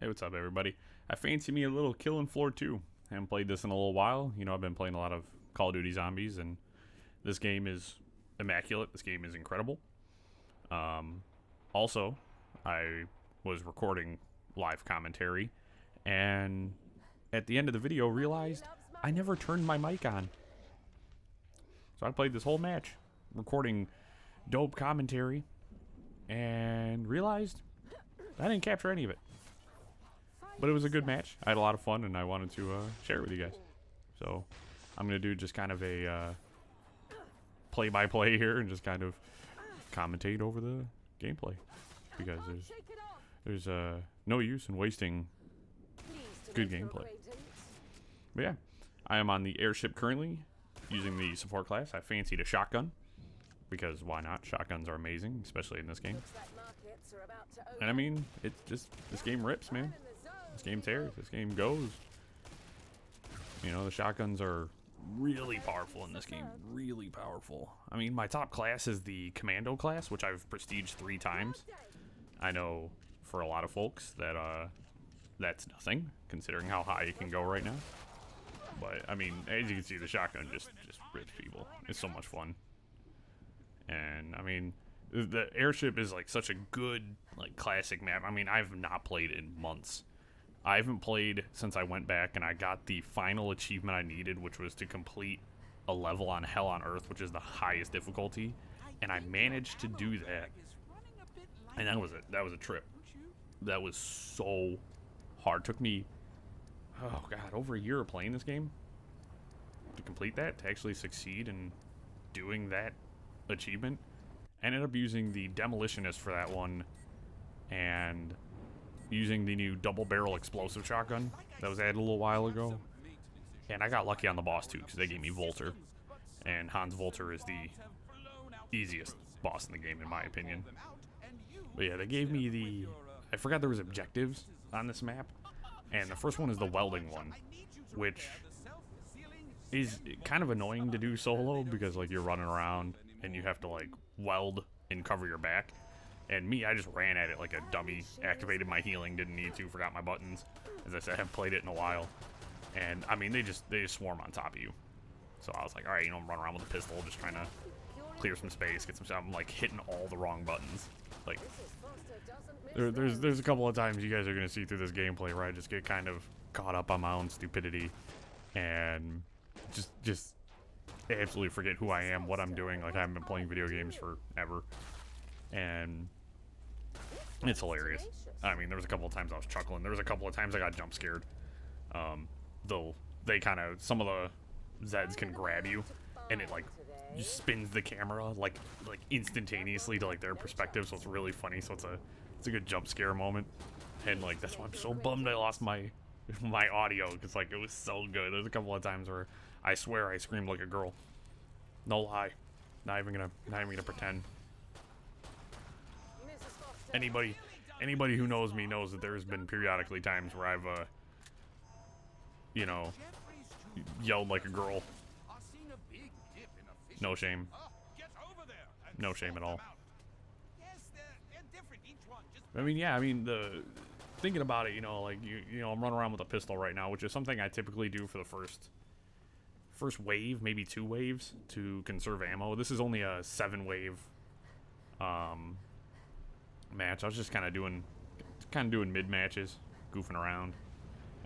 Hey, what's up, everybody? I fancy me a little Killing Floor 2. Haven't played this in a little while. You know, I've been playing a lot of Call of Duty Zombies, and this game is immaculate. This game is incredible. Also, I was recording live commentary, and at the end of the video realized I never turned my mic on. So I played this whole match, recording dope commentary, and realized I didn't capture any of it. But it was a good match. I had a lot of fun, and I wanted to share it with you guys. So I'm going to do just kind of a play-by-play here and just kind of commentate over the gameplay. Because there's no use in wasting good gameplay. But yeah, I am on the airship currently, using the support class. I fancied a shotgun, because why not? Shotguns are amazing, especially in this game. And I mean, it's just, this game rips, man. This game tears. This game goes. You know, the shotguns are really powerful in this game. Really powerful. I mean, my top class is the Commando class, which I've prestiged 3 times. I know for a lot of folks that that's nothing, considering how high you can go right now. But, I mean, as you can see, the shotgun just rips people. It's so much fun. And, I mean, the airship is, like, such a good, like, classic map. I mean, I've not played in months. I haven't played since I went back and I got the final achievement I needed, which was to complete a level on Hell on Earth, which is the highest difficulty. And I managed to do that. And that was a trip. That was so hard. It took me, oh god, over a year of playing this game to complete that, to actually succeed in doing that achievement. I ended up using the Demolitionist for that one, and using the new double barrel explosive shotgun that was added a little while ago. And I got lucky on the boss too, because they gave me Volter, and Hans Volter is the easiest boss in the game in my opinion. But yeah, they gave me the, I forgot there was objectives on this map, and the first one is the welding one, which is kind of annoying to do solo, because like you're running around and you have to like weld and cover your back. And me, I just ran at it like a dummy, activated my healing, didn't need to, forgot my buttons. As I said, I haven't played it in a while. And, I mean, they just swarm on top of you. So I was like, alright, you know, I'm running around with a pistol, just trying to clear some space, get some stuff. I'm, like, hitting all the wrong buttons. Like, there's a couple of times you guys are going to see through this gameplay where I just get kind of caught up on my own stupidity. And just absolutely forget who I am, what I'm doing. Like, I haven't been playing video games forever. And it's hilarious. I mean, there was a couple of times I was chuckling. There was a couple of times I got jump scared. Though they kind of, some of the Zeds can grab you, and it like just spins the camera like instantaneously to like their perspective. So it's really funny. So it's a good jump scare moment. And like that's why I'm so bummed I lost my audio, because like it was so good. There's a couple of times where I swear I screamed like a girl. No lie. Not even gonna pretend. Anybody who knows me knows that there's been periodically times where I've, you know, yelled like a girl. No shame. No shame at all. I mean, yeah, I mean, thinking about it, you know, like, you know, I'm running around with a pistol right now, which is something I typically do for the first wave, maybe 2 waves, to conserve ammo. This is only a 7-wave, match. I was just kind of doing mid matches, goofing around.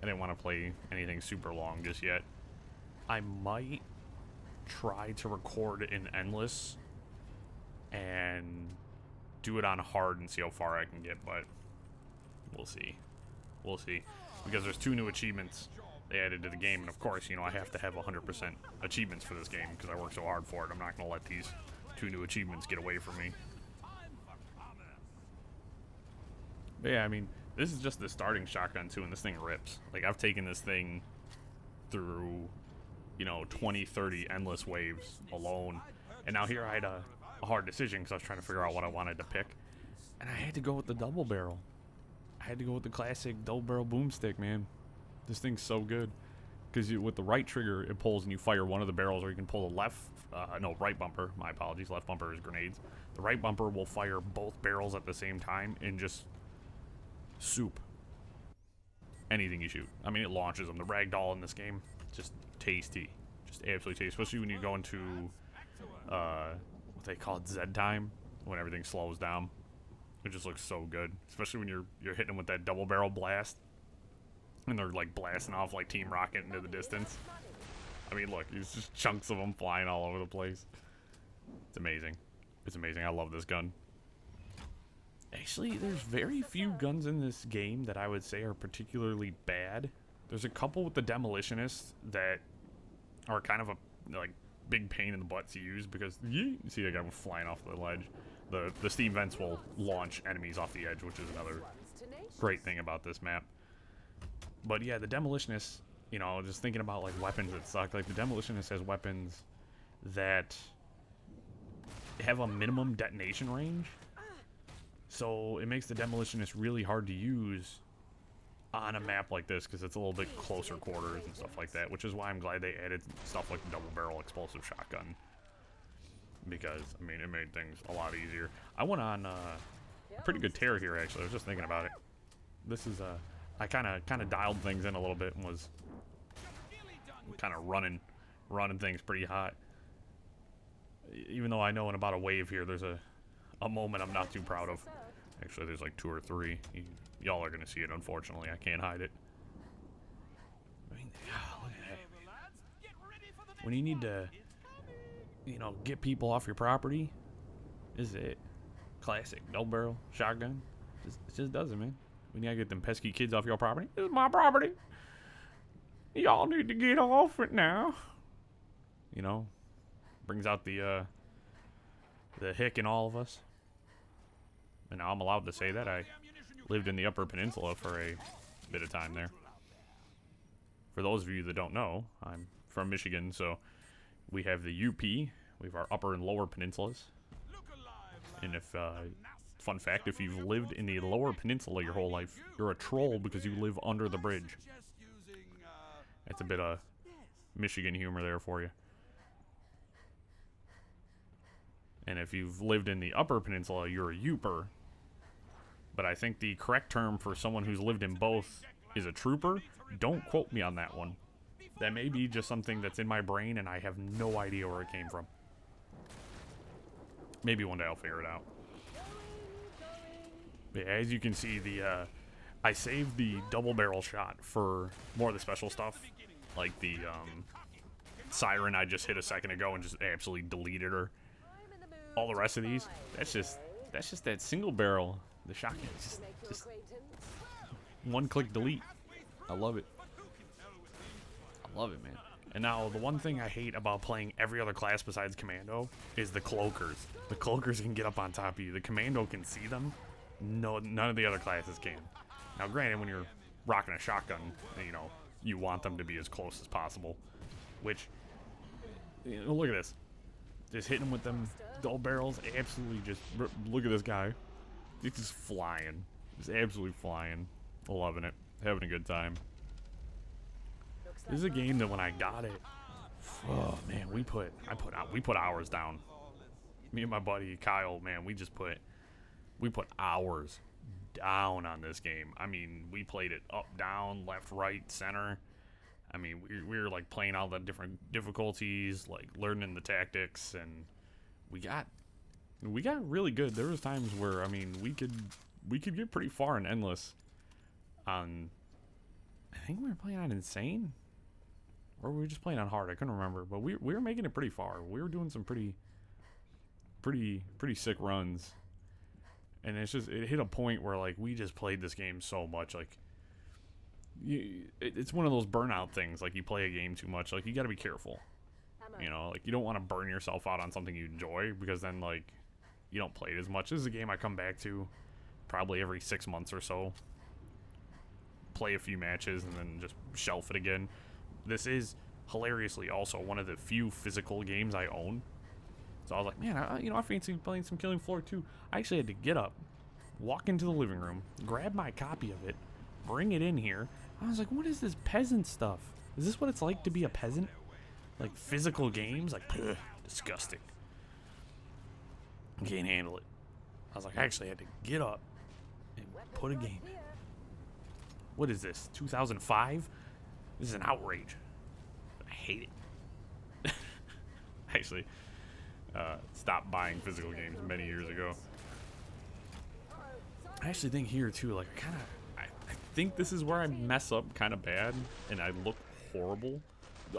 I didn't want to play anything super long just yet. I might try to record in endless and do it on hard and see how far I can get, but we'll see. We'll see. Because there's 2 new achievements they added to the game, and of course, you know, I have to have 100% achievements for this game because I work so hard for it. I'm not going to let these 2 new achievements get away from me. But yeah, I mean, this is just the starting shotgun too, and this thing rips. Like, I've taken this thing through, you know, 20, 30 endless waves alone. And now here I had a hard decision because I was trying to figure out what I wanted to pick. And I had to go with the double barrel. I had to go with the classic double barrel boomstick, man. This thing's so good. Because with the right trigger, it pulls and you fire one of the barrels, or you can pull the right bumper. My apologies, left bumper is grenades. The right bumper will fire both barrels at the same time and just soup. anything you shoot. I mean, it launches them. The ragdoll in this game, just tasty. Just absolutely tasty. Especially when you go into, what they call it, Z time, when everything slows down. It just looks so good. Especially when you're hitting them with that double barrel blast. And they're like blasting off like Team Rocket into the distance. I mean, look, it's just chunks of them flying all over the place. It's amazing. It's amazing. I love this gun. Actually, there's very few guns in this game that I would say are particularly bad. There's a couple with the Demolitionist that are kind of a like big pain in the butt to use because you see that guy flying off the ledge. The steam vents will launch enemies off the edge, which is another great thing about this map. But yeah, the Demolitionist, you know, just thinking about like weapons that suck. Like the Demolitionist has weapons that have a minimum detonation range. So it makes the Demolitionist really hard to use on a map like this because it's a little bit closer quarters and stuff like that, which is why I'm glad they added stuff like the double barrel explosive shotgun. Because, I mean, it made things a lot easier. I went on a pretty good tear here, actually. I was just thinking about it. This is, I kind of dialed things in a little bit and was kind of running things pretty hot. Even though I know in about a wave here, there's a moment I'm not too proud of. Actually, there's like 2 or 3. Y'all are going to see it, unfortunately. I can't hide it. I mean, look at that. When you need to, you know, get people off your property, this is it. Classic. Double barrel, shotgun. It just does it, man. When you gotta get them pesky kids off your property. This is my property. Y'all need to get off it now. You know, brings out the hick in all of us. And now I'm allowed to say that. I lived in the Upper Peninsula for a bit of time there. For those of you that don't know, I'm from Michigan, so we have the UP. We have our Upper and Lower Peninsulas. And if, fun fact, if you've lived in the Lower Peninsula your whole life, you're a troll because you live under the bridge. That's a bit of Michigan humor there for you. And if you've lived in the Upper Peninsula, you're a Youper. But I think the correct term for someone who's lived in both is a trooper. Don't quote me on that one. That may be just something that's in my brain and I have no idea where it came from. Maybe one day I'll figure it out. But yeah, as you can see, I saved the double barrel shot for more of the special stuff. Like the siren I just hit a second ago and just absolutely deleted her. All the rest of these, that's just that single barrel. The shotgun, just one click delete. I love it. I love it, man. And now the one thing I hate about playing every other class besides Commando is the cloakers. The cloakers can get up on top of you. The Commando can see them. No, none of the other classes can. Now, granted, when you're rocking a shotgun, you know, you want them to be as close as possible. Which, you know, look at this. Just hitting them with them double barrels. Absolutely just, look at this guy. He's just flying. Just absolutely flying. Loving it. Having a good time. This is a game that when I got it, oh man, we put hours down. Me and my buddy Kyle, man, we put hours down on this game. I mean, we played it up, down, left, right, center. I mean, we were like playing all the different difficulties, like learning the tactics, and we got really good. There was times where, I mean, we could get pretty far in endless. On, I think we were playing on insane, or we were just playing on hard. I couldn't remember, but we were making it pretty far. We were doing some pretty sick runs, and it hit a point where like we just played this game so much, like it's one of those burnout things. Like you play a game too much, like you got to be careful. You know, like you don't want to burn yourself out on something you enjoy because then like you don't play it as much. This is a game I come back to probably every 6 months or so. Play a few matches and then just shelf it again. This is hilariously also one of the few physical games I own. So I was like, man, I fancy playing some Killing Floor 2. I actually had to get up, walk into the living room, grab my copy of it, bring it in here. I was like, what is this peasant stuff? Is this what it's like to be a peasant? Like physical games? Like, ugh, disgusting. I can't handle it. I was like, I actually had to get up and put a game in. What is this? 2005? This is an outrage. I hate it. Actually, stopped buying physical games many years ago. I actually think here too, like I think this is where I mess up kind of bad, and I look horrible.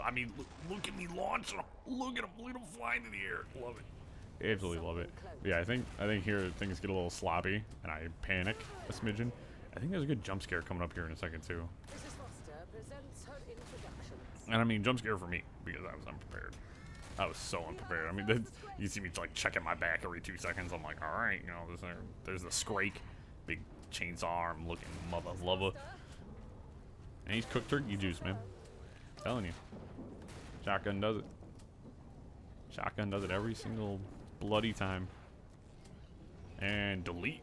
I mean, look at me launch them. Look at them flying in the air. Love it. Absolutely love it. Yeah, I think here things get a little sloppy, and I panic a smidgen. I think there's a good jump scare coming up here in a second too. And I mean jump scare for me because I was unprepared. I was so unprepared. I mean, you see me like checking my back every 2 seconds. I'm like, all right, you know, there's the Scrake, big chainsaw arm looking mother lover, and he's cooked turkey juice, man. I'm telling you, shotgun does it. Shotgun does it every single bloody time. And delete,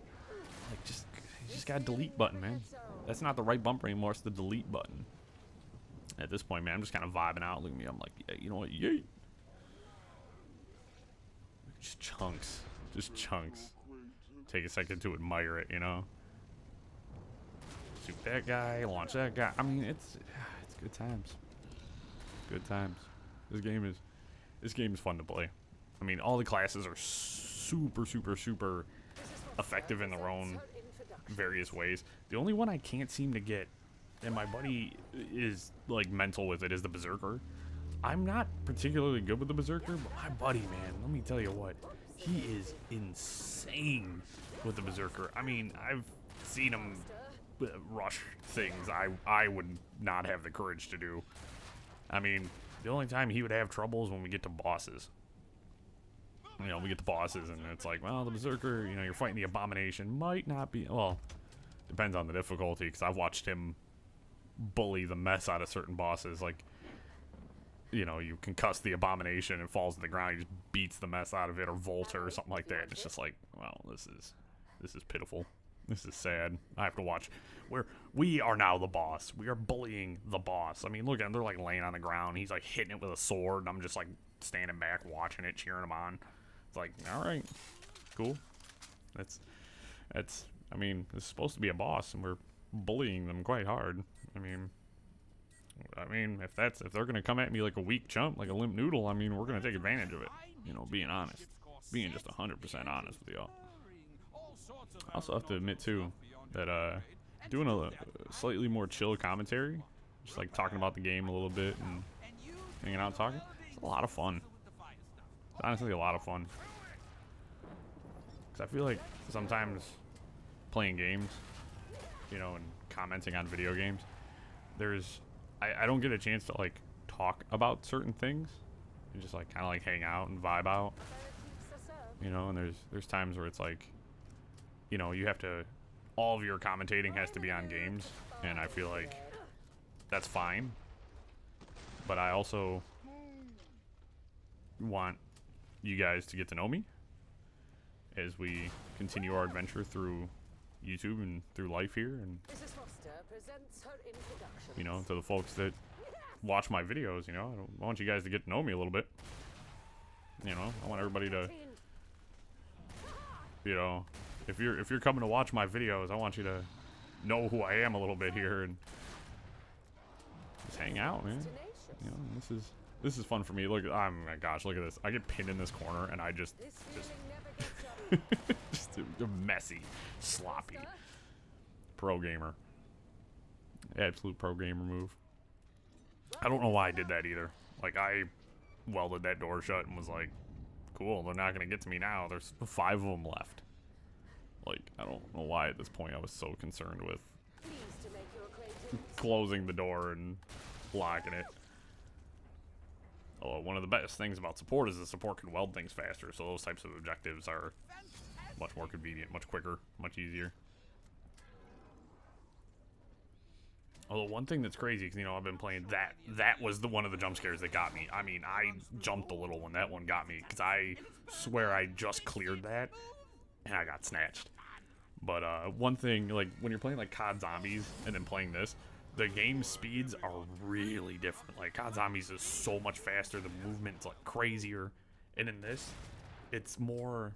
like you just got a delete button, man. That's not the right bumper anymore. It's the delete button. At this point, man, I'm just kind of vibing out. Look at me. I'm like, yeah, you know what? Yay. Just chunks. Just chunks. Take a second to admire it, you know? Shoot that guy, launch that guy. I mean, it's good times. Good times. This game is fun to play. I mean, all the classes are super, super, super effective in their own various ways. The only one I can't seem to get, and my buddy is like mental with it, is the Berserker. I'm not particularly good with the Berserker, but my buddy, man, let me tell you what, he is insane with the Berserker. I mean, I've seen him rush things I would not have the courage to do. I mean, the only time he would have trouble is when we get to bosses. You know, we get to bosses and it's like, well, the Berserker, you know, you're fighting the Abomination, might not be, well, depends on the difficulty, because I've watched him bully the mess out of certain bosses. Like, you know, you concuss the Abomination and falls to the ground, he just beats the mess out of it, or Volta or something like that. And it's just like, well, this is pitiful. This is sad. I have to watch. We are now the boss. We are bullying the boss. I mean, look at them. They're like laying on the ground. He's like hitting it with a sword, and I'm just like standing back watching it, cheering him on. It's like, all right, cool. That's. I mean, it's supposed to be a boss, and we're bullying them quite hard. I mean, if they're gonna come at me like a weak chump, like a limp noodle, I mean, we're gonna take advantage of it. You know, being honest, being just 100% honest with y'all. I also have to admit too that doing a slightly more chill commentary, just like talking about the game a little bit and hanging out talking, it's a lot of fun. It's honestly a lot of fun. Because I feel like sometimes playing games, you know, and commenting on video games, I don't get a chance to like talk about certain things and just like kind of like hang out and vibe out, you know. And there's times where it's like, you know, you have to, all of your commentating has to be on games, and I feel like that's fine, but I also want you guys to get to know me as we continue our adventure through YouTube and through life here. And you know, to the folks that watch my videos, you know, I want you guys to get to know me a little bit. You know, I want everybody to, you know, if you're coming to watch my videos, I want you to know who I am a little bit here and just hang out, man. You know, this is fun for me. Look, oh my gosh, look at this. I get pinned in this corner and I just just a messy, sloppy pro gamer. Absolute pro gamer move. I don't know why I did that either. Like, I welded that door shut and was like, cool, they're not gonna get to me now. There's 5 of them left. Like, I don't know why at this point I was so concerned with closing the door and locking it. Oh, one of the best things about support is the support can weld things faster, so those types of objectives are much more convenient, much quicker, much easier. Although one thing that's crazy, because, you know, I've been playing that was one of the jump scares that got me. I mean, I jumped a little when that one got me, because I swear I just cleared that and I got snatched. But one thing, like when you're playing like COD Zombies and then playing this, the game speeds are really different. Like COD Zombies is so much faster, the movement's like crazier, and in this, it's more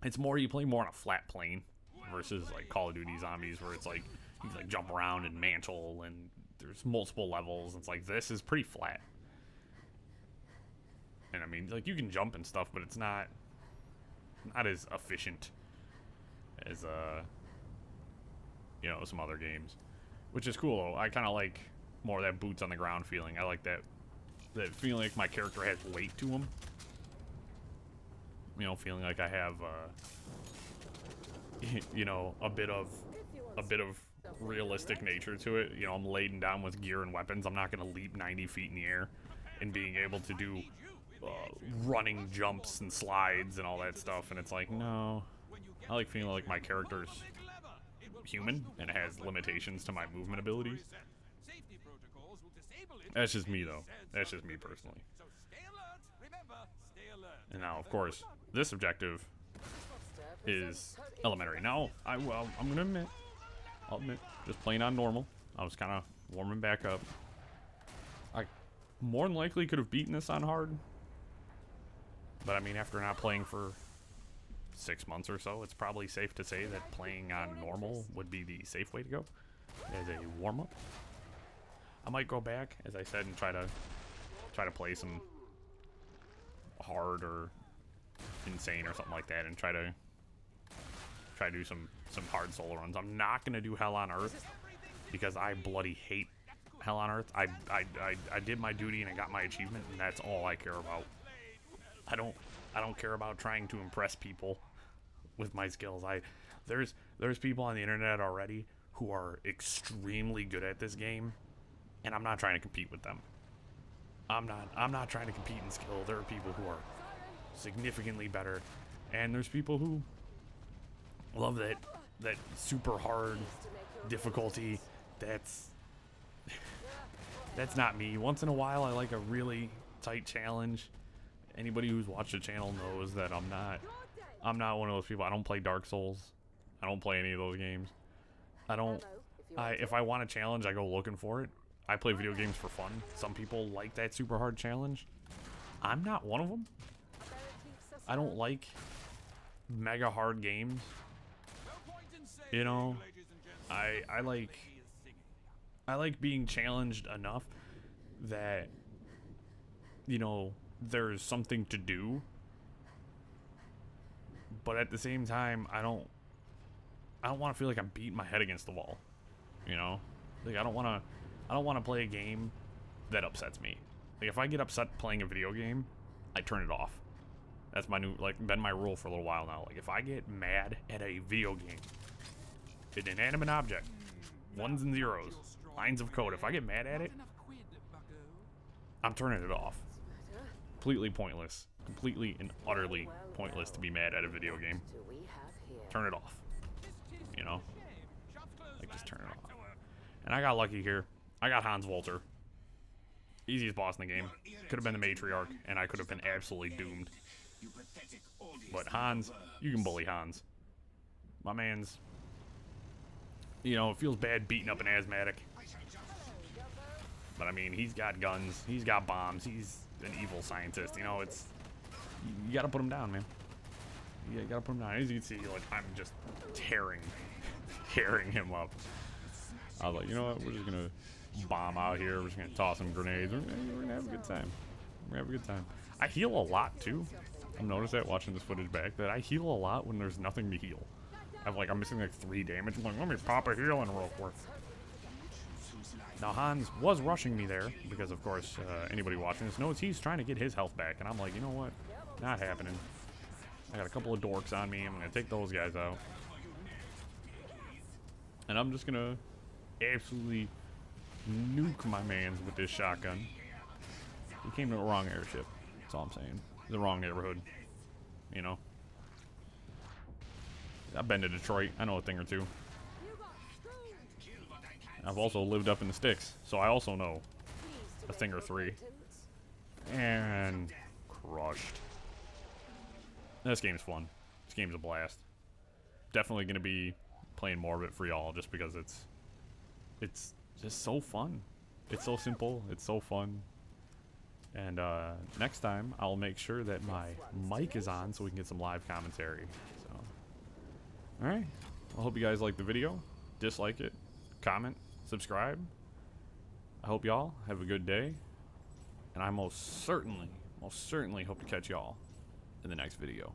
you play more on a flat plane versus like Call of Duty Zombies, where it's like you like jump around and mantle, and there's multiple levels. It's like this is pretty flat. And I mean, like you can jump and stuff, but it's not as efficient as you know, some other games, which is cool though. I kind of like more of that boots on the ground feeling. I like that feeling like my character has weight to him. You know, feeling like I have you know, a bit of realistic nature to it. You know, I'm laden down with gear and weapons. I'm not gonna leap 90 feet in the air, and being able to do running jumps and slides and all that stuff. And it's like, no, I like feeling like my character's human and has limitations to my movement abilities. That's just me though. That's just me personally. And now, of course, this objective is elementary. Now, I'm gonna admit, I'll admit, just playing on normal, I was kind of warming back up. I more than likely could have beaten this on hard, but I mean, after not playing for 6 months or so, it's probably safe to say that playing on normal would be the safe way to go as a warm-up. I might go back, as I said, and try to play some hard or insane or something like that, and try to do some hard solo runs. I'm not gonna do Hell on Earth because I bloody hate Hell on Earth. I did my duty and I got my achievement, and that's all I care about. I don't care about trying to impress people with my skills. There's people on the internet already who are extremely good at this game, and I'm not trying to compete with them. I'm not trying to compete in skill. There are people who are significantly better, and there's people who love that super hard difficulty. That's not me. Once in a while, I like a really tight challenge. Anybody who's watched the channel knows that I'm not one of those people. I don't play Dark Souls. I don't play any of those games. If I want a challenge, I go looking for it. I play video games for fun. Some people like that super hard challenge. I'm not one of them. I don't like mega hard games. You know, I like being challenged enough that, you know, there's something to do, but at the same time, I don't want to feel like I'm beating my head against the wall. You know, like I don't want to play a game that upsets me. Like if I get upset playing a video game, I turn it off. That's my new, like, been my rule for a little while now. Like if I get mad at a video game, an inanimate object, ones and zeros, lines of code, if I get mad at it, I'm turning it off. Completely pointless. Completely and utterly pointless to be mad at a video game. Turn it off. You know? Like, just turn it off. And I got lucky here. I got Hans Walter. Easiest boss in the game. Could have been the matriarch, and I could have been absolutely doomed. But Hans, you can bully Hans. My man's, you know, it feels bad beating up an asthmatic. But I mean, he's got guns, he's got bombs, he's an evil scientist. You know, it's, you gotta put him down, man. You gotta put him down. As you can see, like, I'm just tearing him up. I was like, you know what, we're just gonna bomb out here, we're just gonna toss some grenades, we're gonna have a good time. We're gonna have a good time. I heal a lot too. I've noticed that watching this footage back, that I heal a lot when there's nothing to heal. I'm missing like 3 damage. I'm like, let me pop a healing real quick. Now Hans was rushing me there because, of course, anybody watching this knows he's trying to get his health back, and I'm like, you know what? Not happening. I got a couple of dorks on me. I'm gonna take those guys out, and I'm just gonna absolutely nuke my mans with this shotgun. We came to the wrong airship. That's all I'm saying. The wrong neighborhood. You know. I've been to Detroit. I know a thing or two. I've also lived up in the sticks, so I also know a thing or 3. And crushed. This game's fun. This game's a blast. Definitely gonna be playing more of it for y'all, just because it's just so fun. It's so simple. It's so fun. And next time, I'll make sure that my mic is on so we can get some live commentary. So, all right. I hope you guys like the video. Dislike it. comment, subscribe. I hope y'all have a good day. And I most certainly hope to catch y'all in the next video.